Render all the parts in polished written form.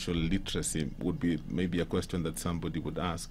financial literacy would be maybe a question that somebody would ask.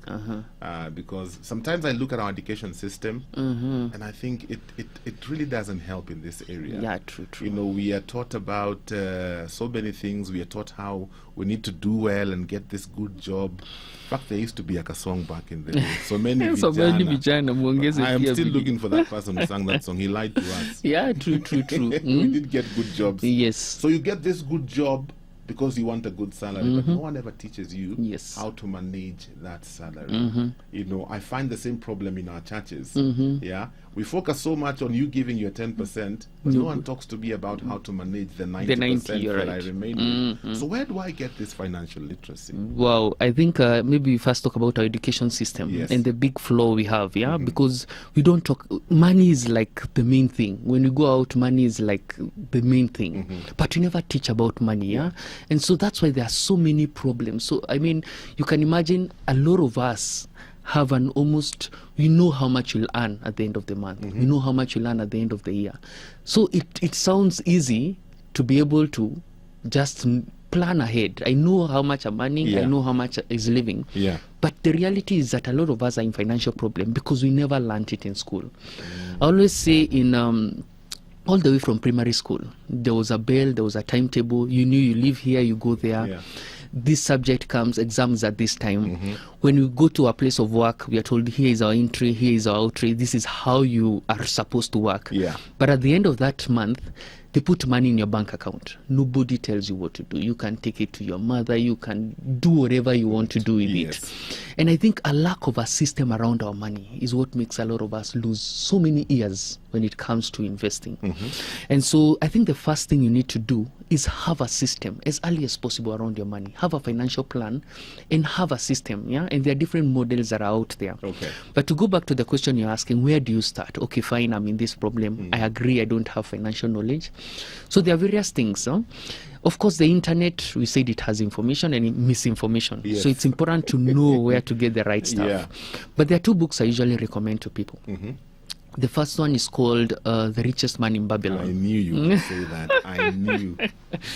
Because sometimes I look at our education system and I think it really doesn't help in this area. Yeah, true. You know, we are taught about so many things. We are taught how we need to do well and get this good job. In fact, there used to be like a song back in the day. So many vijana. I am still looking for that person who sang that song. He lied to us. Yeah, true. We did get good jobs. Yes. So you get this good job because you want a good salary, but no one ever teaches you how to manage that salary. You know, I find the same problem in our churches. Yeah, we focus so much on you giving your 10%, but no one talks to me about how to manage the 90% that I remain with. So where do I get this financial literacy? Wow, I think maybe we first talk about our education system and the big flaw we have, because we don't talk. Money is like the main thing. When we go out, money is like the main thing, but we never teach about money, and so that's why there are so many problems. So I mean, you can imagine a lot of us have an almost, we know how much you'll earn at the end of the month. We know how much you'll earn at the end of the year. So it sounds easy to be able to just plan ahead. I know how much I'm earning, I know how much is living. But the reality is that a lot of us are in financial problem because we never learned it in school. I always say in all the way from primary school, there was a bell, there was a timetable. You knew you live here, you go there. This subject comes, exams at this time. When we go to a place of work, we are told, here is our entry, here is our outry, this is how you are supposed to work. But at the end of that month, they put money in your bank account. Nobody tells you what to do. You can take it to your mother, you can do whatever you want to do with it. And I think a lack of a system around our money is what makes a lot of us lose so many years when it comes to investing. And so I think the first thing you need to do is have a system as early as possible around your money. Have a financial plan and have a system, and there are different models that are out there. But to go back to the question you're asking, where do you start? Okay, fine, I'm in this problem. I agree, I don't have financial knowledge. So there are various things. Of course, the internet, we said it has information and misinformation. So it's important to know where to get the right stuff. But there are two books I usually recommend to people. The first one is called The Richest Man in Babylon. I knew you would say that. I knew.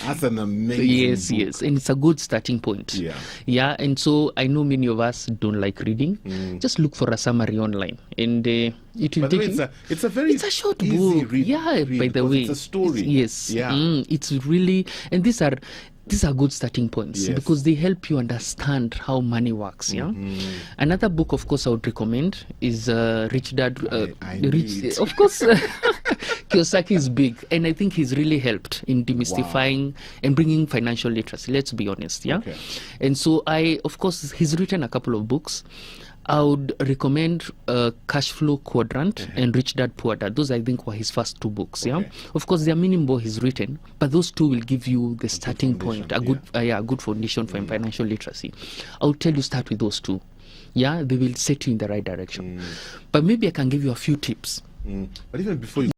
That's an amazing book. Yes. And it's a good starting point. And so I know many of us don't like reading. Just look for a summary online. And it will take you. It's a short book. By the way. It's a story. It's really, and these are good starting points because they help you understand how money works. Another book, of course, I would recommend is Rich Dad. Of course, Kiyosaki is big, and I think he's really helped in demystifying and bringing financial literacy. Let's be honest, And so of course, he's written a couple of books. I would recommend Cash Flow Quadrant and Rich Dad Poor Dad. Those, I think, were his first two books. Of course, there are many more he's written, but those two will give you the starting point, a good foundation for financial literacy. I would tell you start with those two. They will set you in the right direction. But maybe I can give you a few tips. But even before you